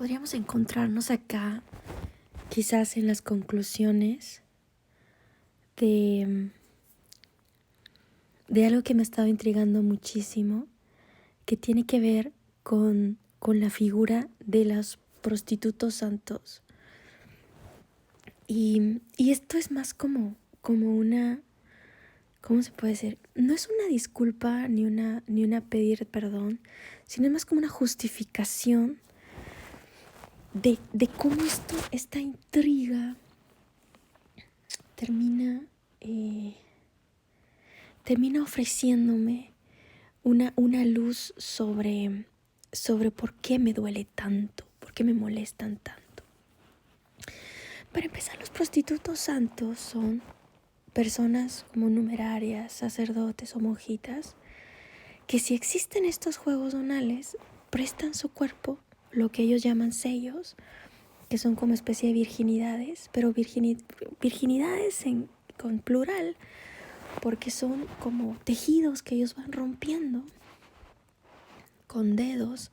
podríamos encontrarnos acá, quizás en las conclusiones de, de algo que me ha estado intrigando muchísimo, que tiene que ver con la figura de los prostitutos santos. Y esto es más como una, ¿cómo se puede decir? No es una disculpa ni una pedir perdón, sino es más como una justificación de cómo esta intriga termina ofreciéndome una luz sobre por qué me duele tanto, por qué me molestan tanto. Para empezar, los prostitutos santos son personas como numerarias, sacerdotes o monjitas, que si existen estos juegos donales, prestan su cuerpo, lo que ellos llaman sellos, que son como especie de virginidades, pero virginidades con plural, porque son como tejidos que ellos van rompiendo con dedos,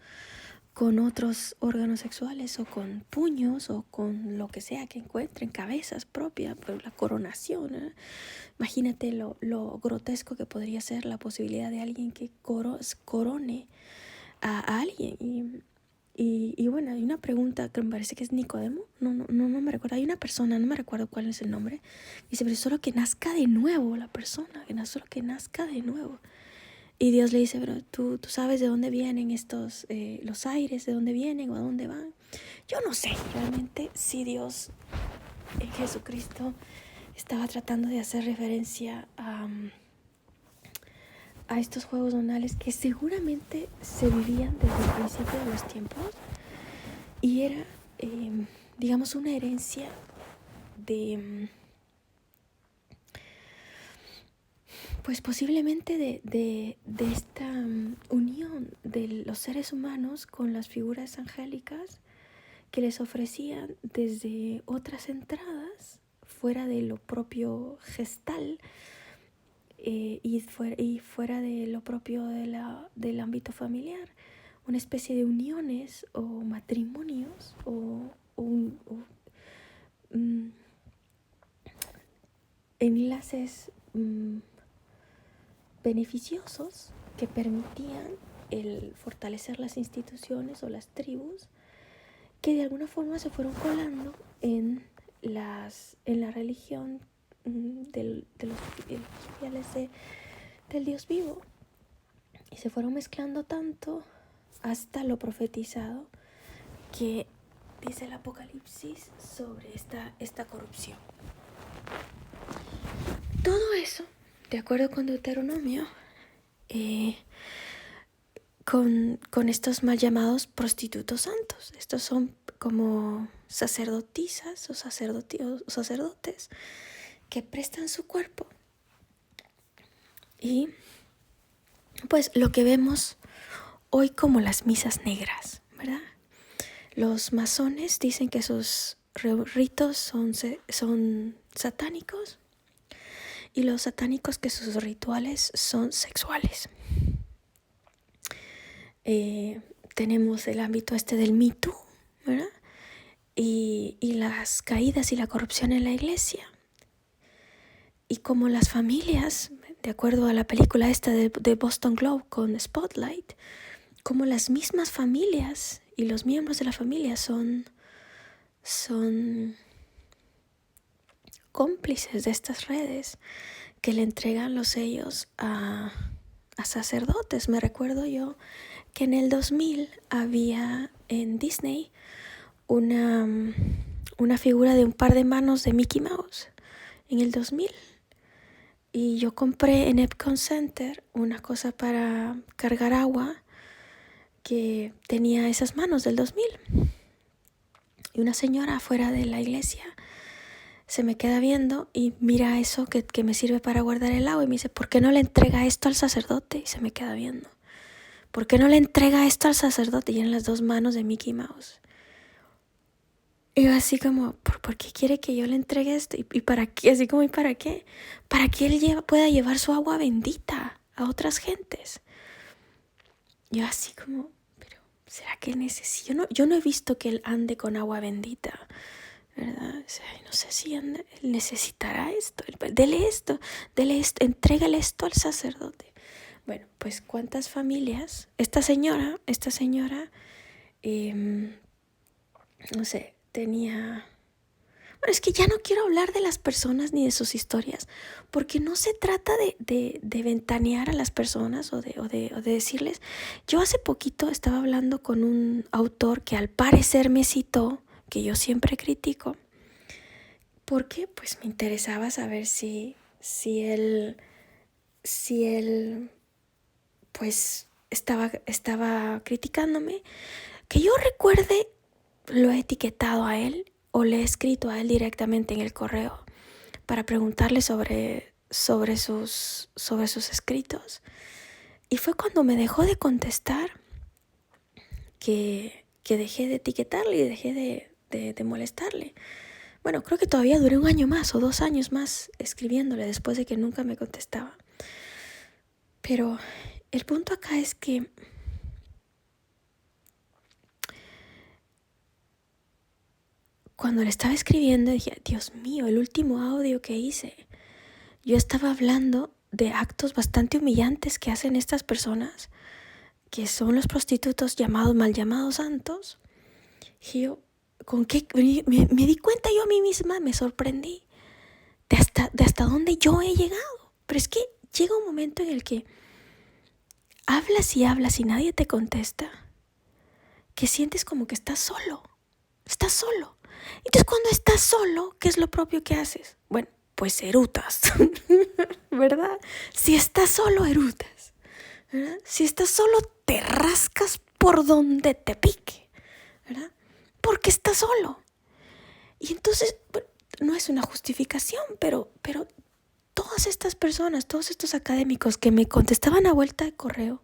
con otros órganos sexuales o con puños o con lo que sea que encuentren, cabezas propias, pero la coronación, ¿eh? Imagínate lo grotesco que podría ser la posibilidad de alguien que corone a alguien. Y bueno, hay una pregunta que me parece que es Nicodemo, no me recuerdo, hay una persona, no me recuerdo cuál es el nombre, dice, pero solo que nazca de nuevo la persona, solo que nazca de nuevo. Y Dios le dice, pero tú sabes de dónde vienen estos, los aires, de dónde vienen o a dónde van. Yo no sé realmente si Dios en Jesucristo estaba tratando de hacer referencia a estos juegos donales que seguramente se vivían desde el principio de los tiempos y era, digamos, una herencia de, pues posiblemente de esta unión de los seres humanos con las figuras angélicas que les ofrecían desde otras entradas fuera de lo propio gestal, y fuera de lo propio del ámbito familiar, una especie de uniones o matrimonios o enlaces beneficiosos que permitían el fortalecer las instituciones o las tribus que de alguna forma se fueron colando en la religión de los fieles del Dios vivo, y se fueron mezclando tanto hasta lo profetizado que dice el Apocalipsis sobre esta corrupción. Todo eso, de acuerdo con Deuteronomio, con estos mal llamados prostitutos santos. Estos son como sacerdotisas o sacerdotes que prestan su cuerpo. Y pues lo que vemos hoy como las misas negras, ¿verdad? Los masones dicen que sus ritos son satánicos y los satánicos que sus rituales son sexuales. Tenemos el ámbito del Me Too, ¿verdad? Y las caídas y la corrupción en la iglesia. Y como las familias, de acuerdo a la película esta de Boston Globe con Spotlight, como las mismas familias y los miembros de la familia son cómplices de estas redes que le entregan los sellos a sacerdotes. Me recuerdo yo que en el 2000 había en Disney una figura de un par de manos de Mickey Mouse en el 2000. Y yo compré en Epcot Center una cosa para cargar agua que tenía esas manos del 2000. Y una señora afuera de la iglesia se me queda viendo y mira eso que me sirve para guardar el agua y me dice, ¿por qué no le entrega esto al sacerdote? Y se me queda viendo. ¿Por qué no le entrega esto al sacerdote? Y en las dos manos de Mickey Mouse. Y yo así como, ¿por qué quiere que yo le entregue esto? ¿Y para qué? Así como, ¿y para qué? Para que él pueda llevar su agua bendita a otras gentes. Yo así como, ¿Será que necesito? Yo no he visto que él ande con agua bendita, ¿verdad? O sea, no sé si él necesitará esto. Dele esto, entrégale esto al sacerdote. Bueno, pues cuántas familias, esta señora, no sé, tenía... Bueno, es que ya no quiero hablar de las personas ni de sus historias, porque no se trata de ventanear a las personas o de decirles. Yo hace poquito estaba hablando con un autor que al parecer me citó, que yo siempre critico, porque pues me interesaba saber si él pues estaba criticándome. Que yo recuerde, lo he etiquetado a él o le he escrito a él directamente en el correo para preguntarle sobre sus escritos. Y fue cuando me dejó de contestar que dejé de etiquetarle y dejé de molestarle. Bueno, creo que todavía duré 1 año más o 2 años más escribiéndole después de que nunca me contestaba. Pero el punto acá es que cuando le estaba escribiendo dije, Dios mío, el último audio que hice, yo estaba hablando de actos bastante humillantes que hacen estas personas, que son los prostitutos mal llamados santos. Y yo, ¿con qué? Me di cuenta yo a mí misma, me sorprendí de hasta dónde yo he llegado. Pero es que llega un momento en el que hablas y nadie te contesta, que sientes como que estás solo. Entonces cuando estás solo, ¿qué es lo propio que haces? Bueno, pues erutas, ¿verdad? Si estás solo, erutas, ¿verdad? Si estás solo, te rascas por donde te pique, ¿verdad? Porque estás solo. Y entonces, no es una justificación, pero todas estas personas, todos estos académicos que me contestaban a vuelta de correo,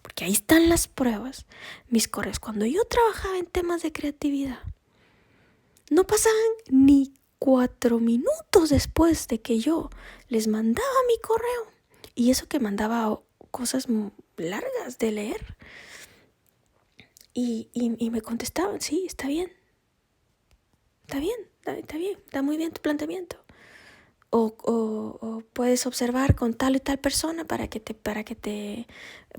porque ahí están las pruebas, mis correos, cuando yo trabajaba en temas de creatividad, no pasaban ni 4 minutos después de que yo les mandaba mi correo. Y eso que mandaba cosas largas de leer. Y me contestaban, sí, está bien, está muy bien tu planteamiento. O puedes observar con tal y tal persona para que te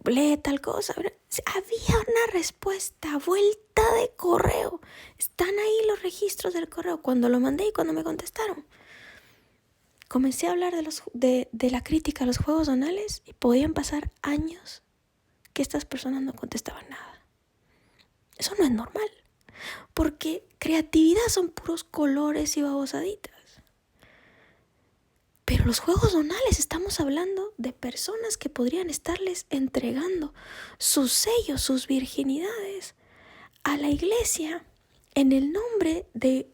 lee tal cosa. Había una respuesta, vuelta de correo. Están ahí los registros del correo, cuando lo mandé y cuando me contestaron. Comencé a hablar de la crítica a los juegos zonales y podían pasar años que estas personas no contestaban nada. Eso no es normal, porque creatividad son puros colores y babosaditas. Pero los juegos zonales, estamos hablando de personas que podrían estarles entregando sus sellos, sus virginidades a la iglesia en el nombre de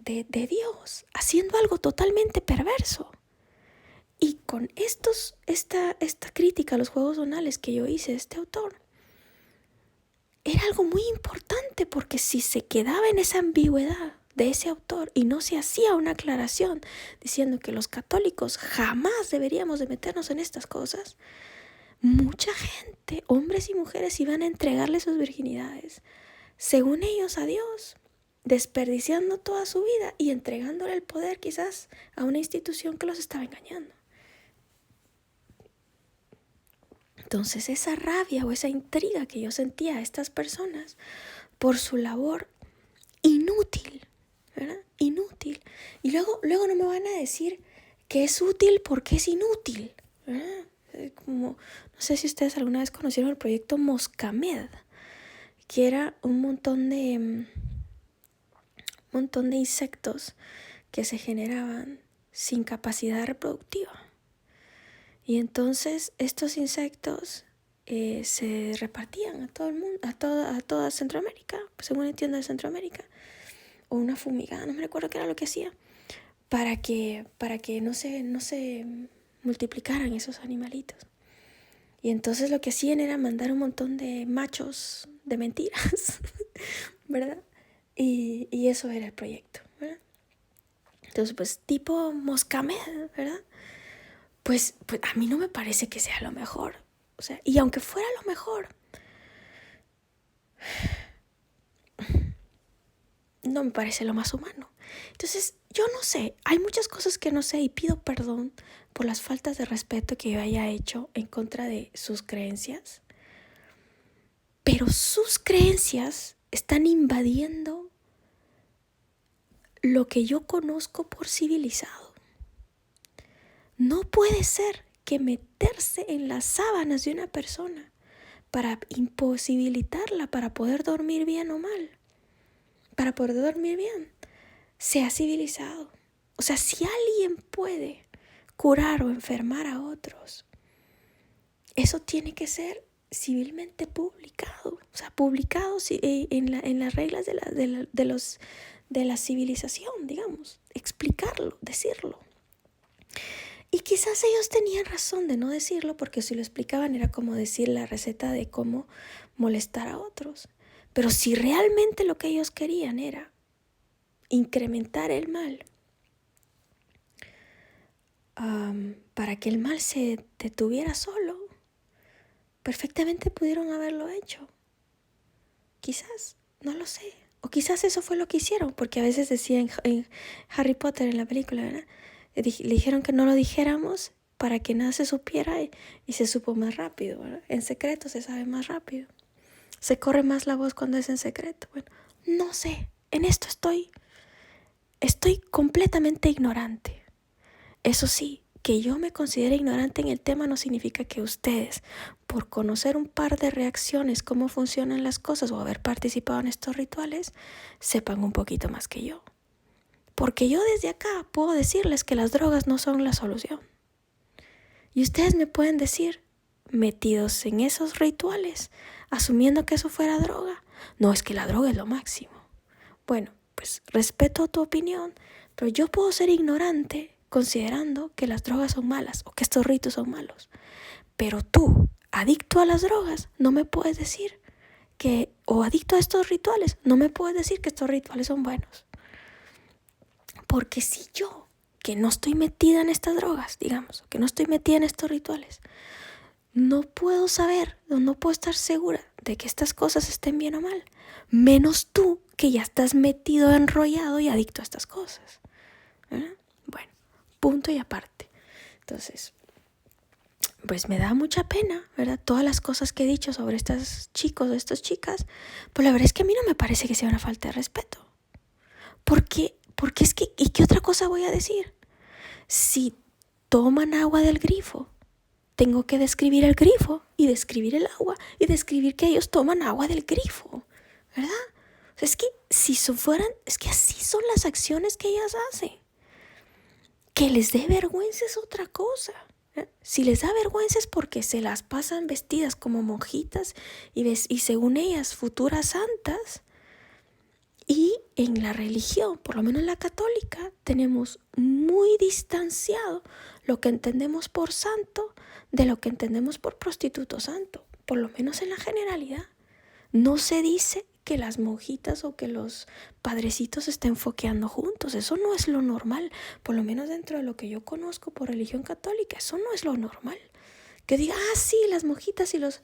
Dios, haciendo algo totalmente perverso. Y con esta crítica a los juegos zonales que yo hice de este autor, era algo muy importante, porque si se quedaba en esa ambigüedad de ese autor y no se hacía una aclaración diciendo que los católicos jamás deberíamos de meternos en estas cosas, mucha gente, hombres y mujeres, iban a entregarle sus virginidades, según ellos, a Dios, desperdiciando toda su vida y entregándole el poder quizás a una institución que los estaba engañando. Entonces esa rabia o esa intriga que yo sentía a estas personas por su labor inútil, ¿verdad? Inútil. Y luego no me van a decir que es útil porque es inútil, ¿verdad? Como, no sé si ustedes alguna vez conocieron el proyecto Moscamed, que era un montón de insectos que se generaban sin capacidad reproductiva. Y entonces estos insectos se repartían a todo el mundo, a toda Centroamérica, según entiendo, de Centroamérica, o una fumigada, no me recuerdo qué era lo que hacía, para que no se multiplicaran esos animalitos. Y entonces lo que hacían era mandar un montón de machos de mentiras, ¿verdad? Y eso era el proyecto, ¿verdad? Entonces, pues tipo Moscamed, ¿verdad? Pues a mí no me parece que sea lo mejor. O sea, y aunque fuera lo mejor, no me parece lo más humano. Entonces, yo no sé, hay muchas cosas que no sé y pido perdón por las faltas de respeto que yo haya hecho en contra de sus creencias. Pero sus creencias están invadiendo lo que yo conozco por civilizado. No puede ser que meterse en las sábanas de una persona para imposibilitarla para poder dormir bien o mal, para poder dormir bien, sea civilizado. O sea, si alguien puede curar o enfermar a otros, eso tiene que ser civilmente publicado, o sea, publicado en las reglas de la civilización, digamos, explicarlo, decirlo. Y quizás ellos tenían razón de no decirlo, porque si lo explicaban era como decir la receta de cómo molestar a otros. Pero si realmente lo que ellos querían era incrementar el mal, para que el mal se detuviera solo, perfectamente pudieron haberlo hecho. Quizás, no lo sé. O quizás eso fue lo que hicieron, porque a veces decía en Harry Potter, en la película, ¿verdad? Le dijeron que no lo dijéramos para que nada se supiera y se supo más rápido, ¿verdad? En secreto se sabe más rápido. Se corre más la voz cuando es en secreto. Bueno, no sé. En esto estoy completamente ignorante. Eso sí, que yo me considere ignorante en el tema no significa que ustedes, por conocer un par de reacciones, cómo funcionan las cosas o haber participado en estos rituales, sepan un poquito más que yo. Porque yo desde acá puedo decirles que las drogas no son la solución. Y ustedes me pueden decir, metidos en esos rituales, asumiendo que eso fuera droga, no, es que la droga es lo máximo. Bueno, pues respeto tu opinión, pero yo puedo ser ignorante considerando que las drogas son malas o que estos ritos son malos. Pero tú, adicto a las drogas, no me puedes decir que, o adicto a estos rituales, no me puedes decir que estos rituales son buenos. Porque si yo, que no estoy metida en estas drogas, digamos, que no estoy metida en estos rituales, no puedo saber, no puedo estar segura de que estas cosas estén bien o mal, menos tú que ya estás metido, enrollado y adicto a estas cosas. ¿Verdad? Bueno, punto y aparte. Entonces, pues me da mucha pena, ¿verdad? Todas las cosas que he dicho sobre estos chicos, estas chicas, pues la verdad es que a mí no me parece que sea una falta de respeto. Porque es que, ¿y qué otra cosa voy a decir? Si toman agua del grifo, tengo que describir el grifo y describir el agua y describir que ellos toman agua del grifo, ¿verdad? O sea, es que si fueran, es que así son las acciones que ellas hacen. Que les dé vergüenza es otra cosa. Si les da vergüenza es porque se las pasan vestidas como monjitas y según ellas futuras santas. Y en la religión, por lo menos la católica, tenemos muy distanciado lo que entendemos por santo de lo que entendemos por prostituto santo, por lo menos en la generalidad. No se dice que las monjitas o que los padrecitos estén foqueando juntos, eso no es lo normal, por lo menos dentro de lo que yo conozco por religión católica, eso no es lo normal. Que diga, sí, las monjitas y los...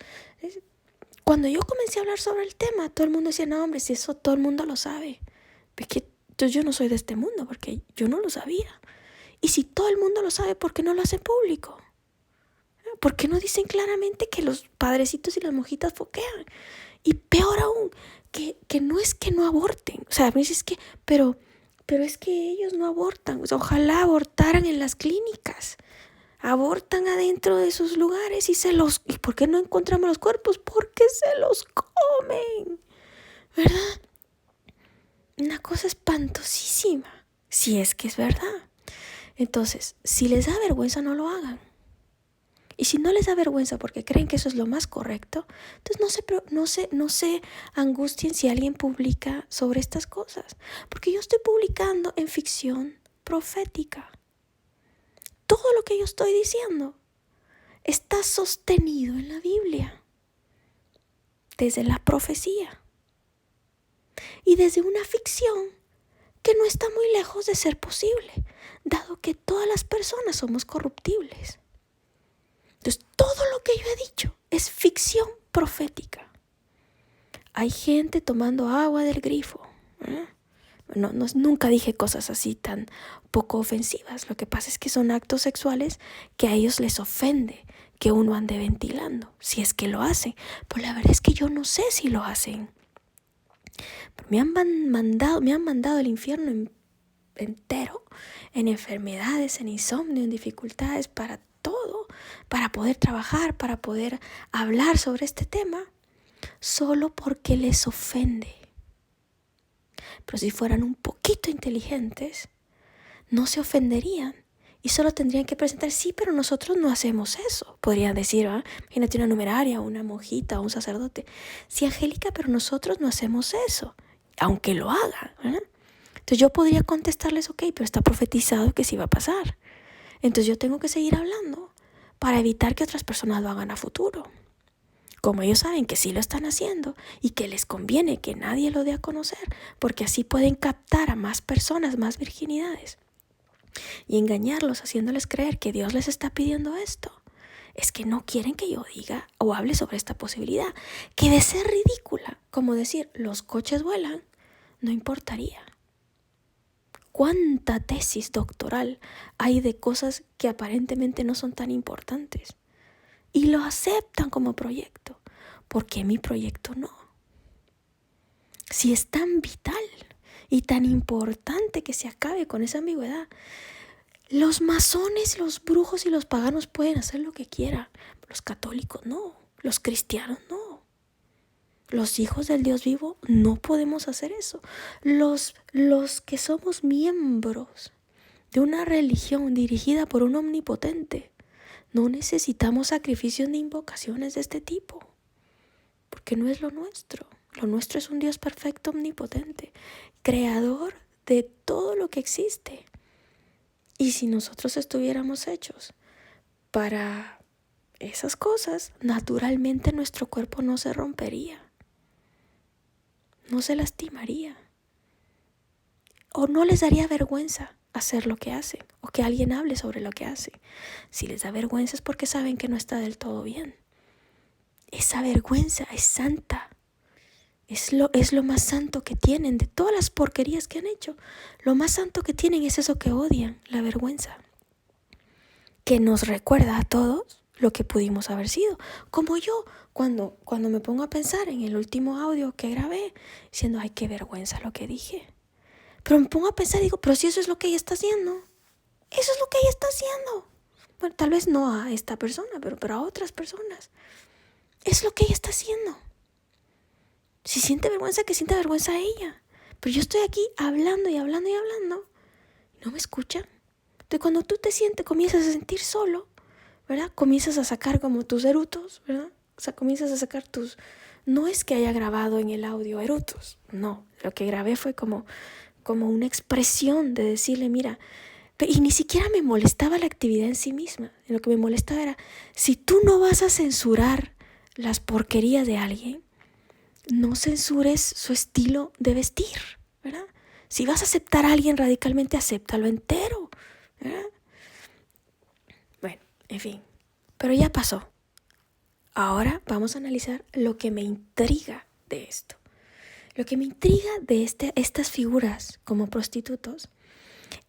Cuando yo comencé a hablar sobre el tema, todo el mundo decía, no, hombre, si eso todo el mundo lo sabe. Es que yo no soy de este mundo, porque yo no lo sabía. Y si todo el mundo lo sabe, ¿por qué no lo hacen público? ¿Por qué no dicen claramente que los padrecitos y las monjitas foquean? Y peor aún, que no es que no aborten. O sea, me dices que, pero es que ellos no abortan. O sea, ojalá abortaran en las clínicas. Abortan adentro de esos lugares ¿y por qué no encontramos los cuerpos? Porque se los comen, ¿verdad? Una cosa espantosísima, si es que es verdad. Entonces, si les da vergüenza, no lo hagan. Y si no les da vergüenza porque creen que eso es lo más correcto, entonces no se angustien si alguien publica sobre estas cosas. Porque yo estoy publicando en ficción profética. Todo lo que yo estoy diciendo está sostenido en la Biblia, desde la profecía y desde una ficción que no está muy lejos de ser posible, dado que todas las personas somos corruptibles. Entonces, todo lo que yo he dicho es ficción profética. Hay gente tomando agua del grifo, ¿eh? Nunca dije cosas así tan poco ofensivas. Lo que pasa es que son actos sexuales que a ellos les ofende que uno ande ventilando, si es que lo hacen. Pero la verdad es que yo no sé si lo hacen. Pero me han mandado el infierno entero, en enfermedades, en insomnio, en dificultades, para todo, para poder trabajar, para poder hablar sobre este tema, solo porque les ofende. Pero si fueran un poquito inteligentes, no se ofenderían y solo tendrían que presentar, sí, pero nosotros no hacemos eso. Podrían decir, imagínate una numeraria, una monjita o un sacerdote. Sí, Angélica, pero nosotros no hacemos eso, aunque lo hagan. Entonces yo podría contestarles, ok, pero está profetizado que sí va a pasar. Entonces yo tengo que seguir hablando para evitar que otras personas lo hagan a futuro. Como ellos saben que sí lo están haciendo y que les conviene que nadie lo dé a conocer, porque así pueden captar a más personas, más virginidades, y engañarlos haciéndoles creer que Dios les está pidiendo esto. Es que no quieren que yo diga o hable sobre esta posibilidad, que de ser ridícula, como decir, los coches vuelan, no importaría. ¿Cuánta tesis doctoral hay de cosas que aparentemente no son tan importantes? Y lo aceptan como proyecto. ¿Por qué mi proyecto no? Si es tan vital y tan importante que se acabe con esa ambigüedad, los masones, los brujos y los paganos pueden hacer lo que quieran. Los católicos no, los cristianos no. Los hijos del Dios vivo no podemos hacer eso. Los que somos miembros de una religión dirigida por un omnipotente, no necesitamos sacrificios ni invocaciones de este tipo, porque no es lo nuestro. Lo nuestro es un Dios perfecto, omnipotente, creador de todo lo que existe. Y si nosotros estuviéramos hechos para esas cosas, naturalmente nuestro cuerpo no se rompería, no se lastimaría, o no les daría vergüenza hacer lo que hacen, o que alguien hable sobre lo que hacen. Si les da vergüenza es porque saben que no está del todo bien. Esa vergüenza es santa. Es lo más santo que tienen de todas las porquerías que han hecho. Lo más santo que tienen es eso que odian, la vergüenza, que nos recuerda a todos lo que pudimos haber sido. Como yo, cuando me pongo a pensar en el último audio que grabé, diciendo, ay, qué vergüenza lo que dije. Pero me pongo a pensar y digo, pero si eso es lo que ella está haciendo. Eso es lo que ella está haciendo. Bueno, tal vez no a esta persona, pero a otras personas. Es lo que ella está haciendo. Si siente vergüenza, que sienta vergüenza a ella. Pero yo estoy aquí hablando y hablando y hablando. Y no me escuchan. Entonces cuando tú comienzas a sentir solo, ¿verdad? Comienzas a sacar como tus erutos, ¿verdad? O sea, comienzas a sacar tus... No es que haya grabado en el audio erutos. No, lo que grabé fue como una expresión de decirle, mira... Y ni siquiera me molestaba la actividad en sí misma. Lo que me molestaba era, si tú no vas a censurar las porquerías de alguien, no censures su estilo de vestir, ¿verdad? Si vas a aceptar a alguien radicalmente, acéptalo entero, ¿verdad? Bueno, en fin, pero ya pasó. Ahora vamos a analizar lo que me intriga de esto. Lo que me intriga de estas figuras como prostitutos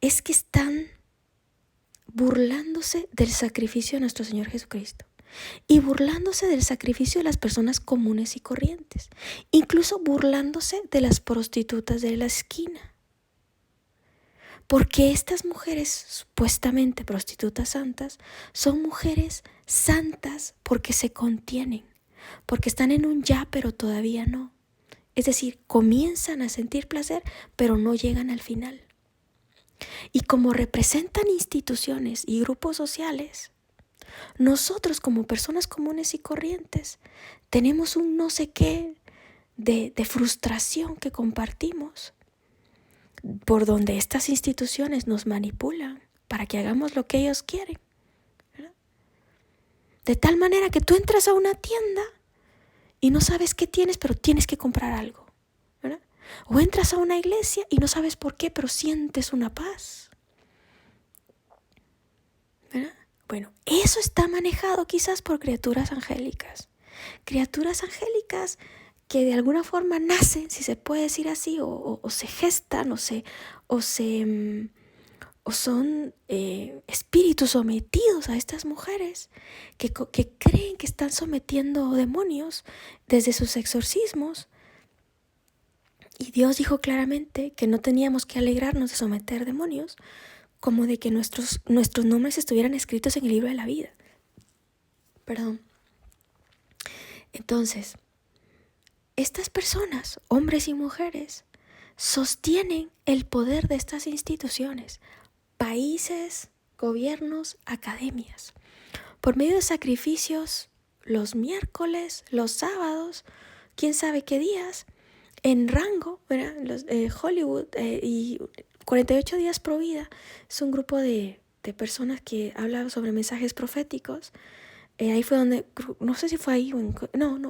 es que están burlándose del sacrificio de nuestro Señor Jesucristo y burlándose del sacrificio de las personas comunes y corrientes, incluso burlándose de las prostitutas de la esquina. Porque estas mujeres, supuestamente prostitutas santas, son mujeres santas porque se contienen, porque están en un ya pero todavía no. Es decir, comienzan a sentir placer pero no llegan al final. Y como representan instituciones y grupos sociales, nosotros como personas comunes y corrientes tenemos un no sé qué de frustración que compartimos, por donde estas instituciones nos manipulan para que hagamos lo que ellos quieren, ¿verdad? De tal manera que tú entras a una tienda y no sabes qué tienes, pero tienes que comprar algo, ¿verdad? O entras a una iglesia y no sabes por qué, pero sientes una paz, ¿verdad? Bueno, eso está manejado quizás por criaturas angélicas que de alguna forma nacen, si se puede decir así, o se gestan, o son espíritus sometidos a estas mujeres que creen que están sometiendo demonios desde sus exorcismos. Y Dios dijo claramente que no teníamos que alegrarnos de someter demonios, como de que nuestros nombres estuvieran escritos en el libro de la vida. Perdón. Entonces, estas personas, hombres y mujeres, sostienen el poder de estas instituciones, países, gobiernos, academias, por medio de sacrificios los miércoles, los sábados, quién sabe qué días, en rango, ¿verdad? Hollywood y 48 días pro vida es un grupo de personas que hablan sobre mensajes proféticos. Ahí fue donde, no sé si fue ahí o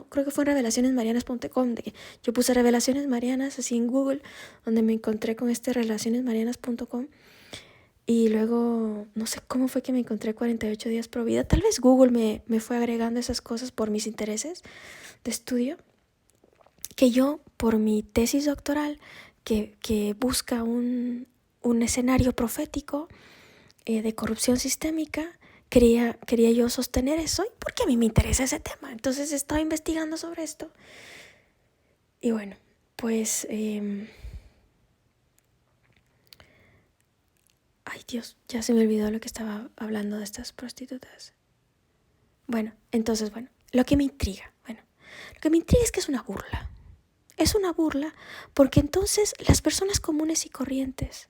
creo que fue en revelacionesmarianas.com, de que yo puse Revelaciones Marianas así en Google, donde me encontré con relacionesmarianas.com, y luego no sé cómo fue que me encontré 48 días pro vida. Tal vez Google me fue agregando esas cosas por mis intereses de estudio, que yo por mi tesis doctoral que busca un escenario profético de corrupción sistémica, quería yo sostener eso, y porque a mí me interesa ese tema. Entonces estaba investigando sobre esto. Y bueno, pues ay Dios, ya se me olvidó lo que estaba hablando de estas prostitutas. Lo que me intriga es que es una burla. Es una burla porque entonces las personas comunes y corrientes,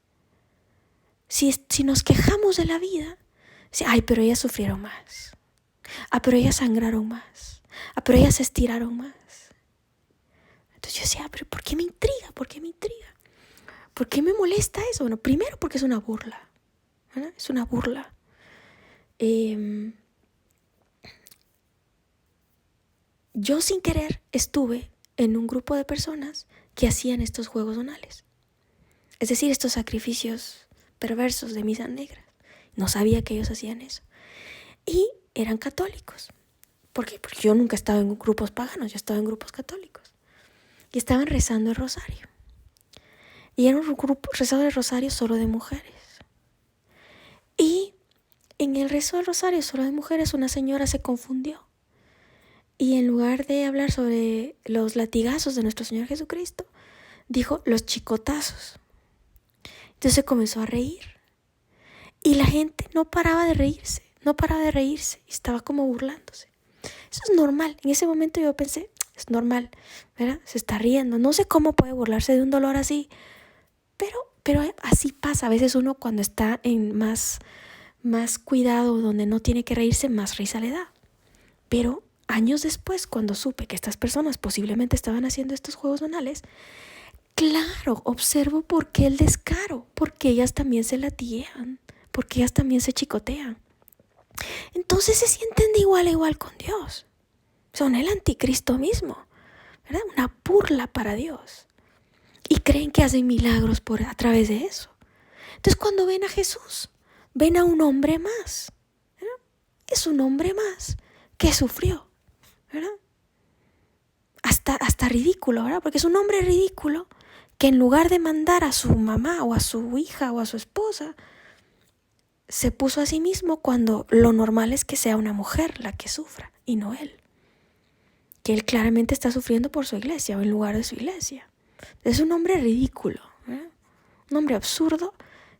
si nos quejamos de la vida, ay, pero ellas sufrieron más. Ah, pero ellas sangraron más. Ah, pero ellas se estiraron más. Entonces yo decía, pero ¿por qué me intriga? ¿Por qué me intriga? ¿Por qué me molesta eso? Bueno, primero porque es una burla, ¿verdad? Es una burla. Yo sin querer estuve en un grupo de personas que hacían estos juegos donales. Es decir, estos sacrificios perversos de misas negras. No sabía que ellos hacían eso. Y eran católicos. ¿Por qué? Porque yo nunca he estado en grupos paganos, yo he estado en grupos católicos. Y estaban rezando el rosario. Y era un grupo rezado el rosario solo de mujeres. Y en el rezo del rosario solo de mujeres, una señora se confundió. Y en lugar de hablar sobre los latigazos de nuestro Señor Jesucristo, dijo los chicotazos. Entonces se comenzó a reír. Y la gente no paraba de reírse. Y estaba como burlándose. Eso es normal. En ese momento yo pensé, es normal, ¿verdad? Se está riendo. No sé cómo puede burlarse de un dolor así. Pero así pasa. A veces uno cuando está en más cuidado, donde no tiene que reírse, más risa le da. Pero años después, cuando supe que estas personas posiblemente estaban haciendo estos juegos donales, claro, observo por qué el descaro. Porque ellas también se latiguean. Porque ellas también se chicotean. Entonces se sienten de igual a igual con Dios. Son el anticristo mismo, ¿verdad? Una burla para Dios. Y creen que hacen milagros a través de eso. Entonces cuando ven a Jesús, ven a un hombre más, ¿verdad? Es un hombre más que sufrió, ¿verdad? Hasta ridículo, ¿verdad? Porque es un hombre ridículo que en lugar de mandar a su mamá o a su hija o a su esposa, se puso a sí mismo, cuando lo normal es que sea una mujer la que sufra y no él. Que él claramente está sufriendo por su iglesia o en lugar de su iglesia. Es un hombre ridículo, ¿eh? Un hombre absurdo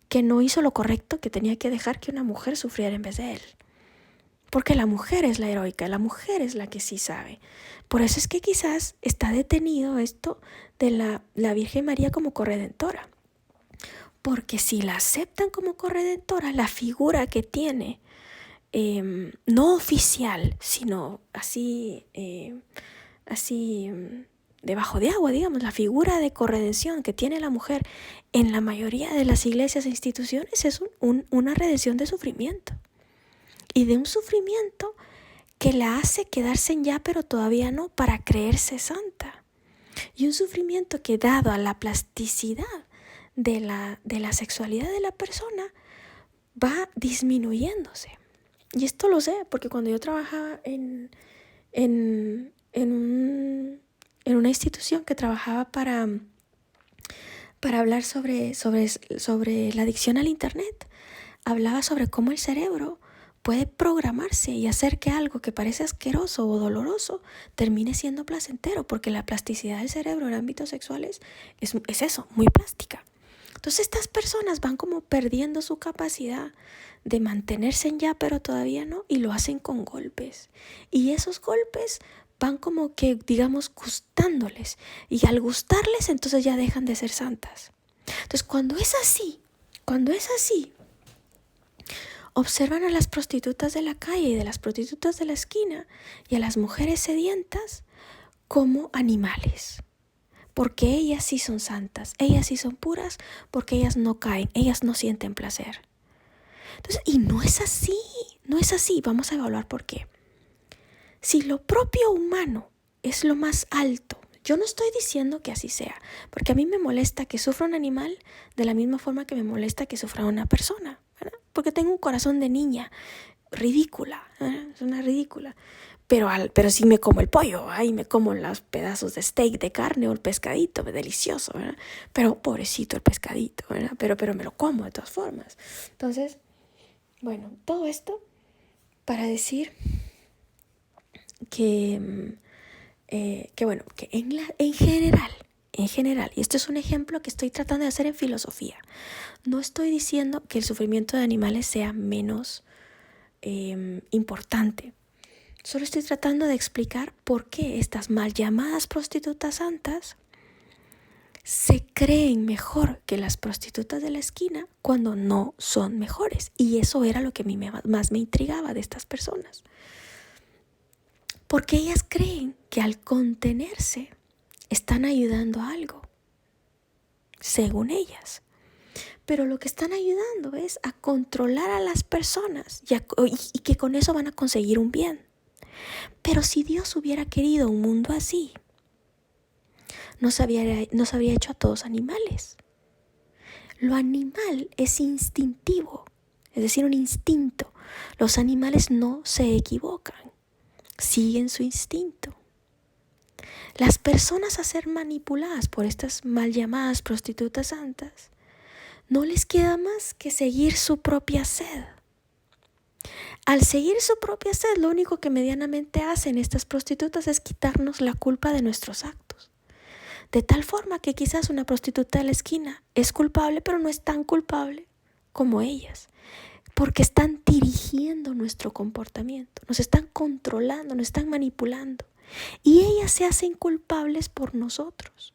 que no hizo lo correcto, que tenía que dejar que una mujer sufriera en vez de él. Porque la mujer es la heroica, la mujer es la que sí sabe. Por eso es que quizás está detenido esto de la Virgen María como corredentora. Porque si la aceptan como corredentora, la figura que tiene, no oficial, sino así debajo de agua, digamos, la figura de corredención que tiene la mujer en la mayoría de las iglesias e instituciones es una redención de sufrimiento. Y de un sufrimiento que la hace quedarse en ya, pero todavía no, para creerse santa. Y un sufrimiento que, dado a la plasticidad de la sexualidad de la persona, va disminuyéndose. Y esto lo sé porque cuando yo trabajaba en una una institución que trabajaba para hablar sobre la adicción al internet. Hablaba sobre cómo el cerebro puede programarse y hacer que algo que parece asqueroso o doloroso termine siendo placentero, porque la plasticidad del cerebro en ámbitos sexuales es eso, muy plástica. Entonces estas personas van como perdiendo su capacidad de mantenerse en ya, pero todavía no, y lo hacen con golpes. Y esos golpes van como que, digamos, gustándoles. Y al gustarles, entonces ya dejan de ser santas. Entonces cuando es así, observan a las prostitutas de la calle y de las prostitutas de la esquina y a las mujeres sedientas como animales. Porque ellas sí son santas, ellas sí son puras, porque ellas no caen, ellas no sienten placer. Entonces, y no es así, vamos a evaluar por qué. Si lo propio humano es lo más alto, yo no estoy diciendo que así sea, porque a mí me molesta que sufra un animal de la misma forma que me molesta que sufra una persona, ¿verdad? Porque tengo un corazón de niña, ridícula, es una ridícula. Pero sí me como el pollo, y me como los pedazos de steak de carne o el pescadito, delicioso, ¿verdad? Pero pobrecito el pescadito, ¿verdad? Pero me lo como de todas formas. Entonces, bueno, todo esto para decir que en general, y esto es un ejemplo que estoy tratando de hacer en filosofía, no estoy diciendo que el sufrimiento de animales sea menos importante. Solo estoy tratando de explicar por qué estas mal llamadas prostitutas santas se creen mejor que las prostitutas de la esquina cuando no son mejores. Y eso era lo que a mí más me intrigaba de estas personas. Porque ellas creen que al contenerse están ayudando a algo, según ellas. Pero lo que están ayudando es a controlar a las personas y que con eso van a conseguir un bien. Pero si Dios hubiera querido un mundo así, nos habría hecho a todos animales. Lo animal es instintivo, es decir, un instinto. Los animales no se equivocan, siguen su instinto. Las personas a ser manipuladas por estas mal llamadas prostitutas santas, no les queda más que seguir su propia sed. Al seguir su propia sed, lo único que medianamente hacen estas prostitutas es quitarnos la culpa de nuestros actos. De tal forma que quizás una prostituta de la esquina es culpable, pero no es tan culpable como ellas. Porque están dirigiendo nuestro comportamiento, nos están controlando, nos están manipulando. Y ellas se hacen culpables por nosotros.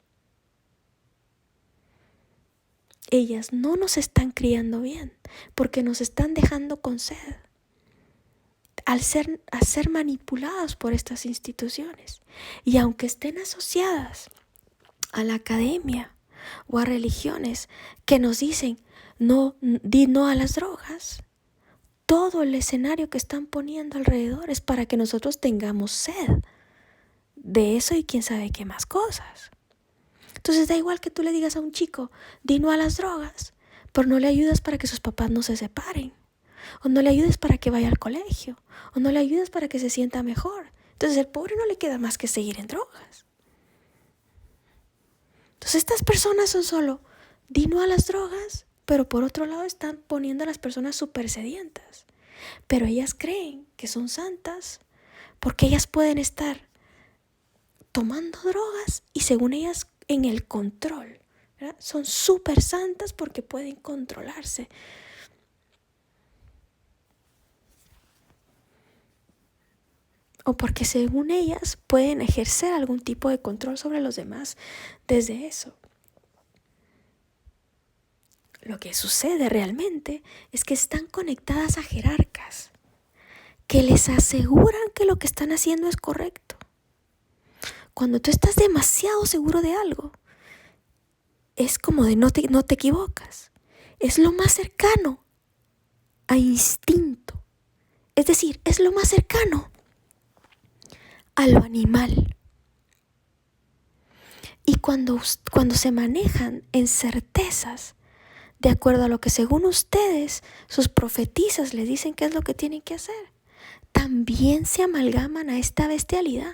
Ellas no nos están criando bien, porque nos están dejando con sed. A ser manipuladas por estas instituciones. Y aunque estén asociadas a la academia o a religiones que nos dicen di no a las drogas, todo el escenario que están poniendo alrededor es para que nosotros tengamos sed de eso y quién sabe qué más cosas. Entonces da igual que tú le digas a un chico, di no a las drogas, pero no le ayudas para que sus papás no se separen. O no le ayudes para que vaya al colegio, o no le ayudes para que se sienta mejor. Entonces al pobre no le queda más que seguir en drogas. Entonces estas personas son solo, di no a las drogas, pero por otro lado están poniendo a las personas súper sedientas. Pero ellas creen que son santas porque ellas pueden estar tomando drogas y según ellas en el control, ¿verdad? Son súper santas porque pueden controlarse. O porque según ellas pueden ejercer algún tipo de control sobre los demás desde eso. Lo que sucede realmente es que están conectadas a jerarcas que les aseguran que lo que están haciendo es correcto. Cuando tú estás demasiado seguro de algo, es como de no te equivocas. Es lo más cercano a instinto. Es decir, es lo más cercano a lo animal. Y cuando se manejan en certezas, de acuerdo a lo que según ustedes, sus profetisas les dicen qué es lo que tienen que hacer, también se amalgaman a esta bestialidad.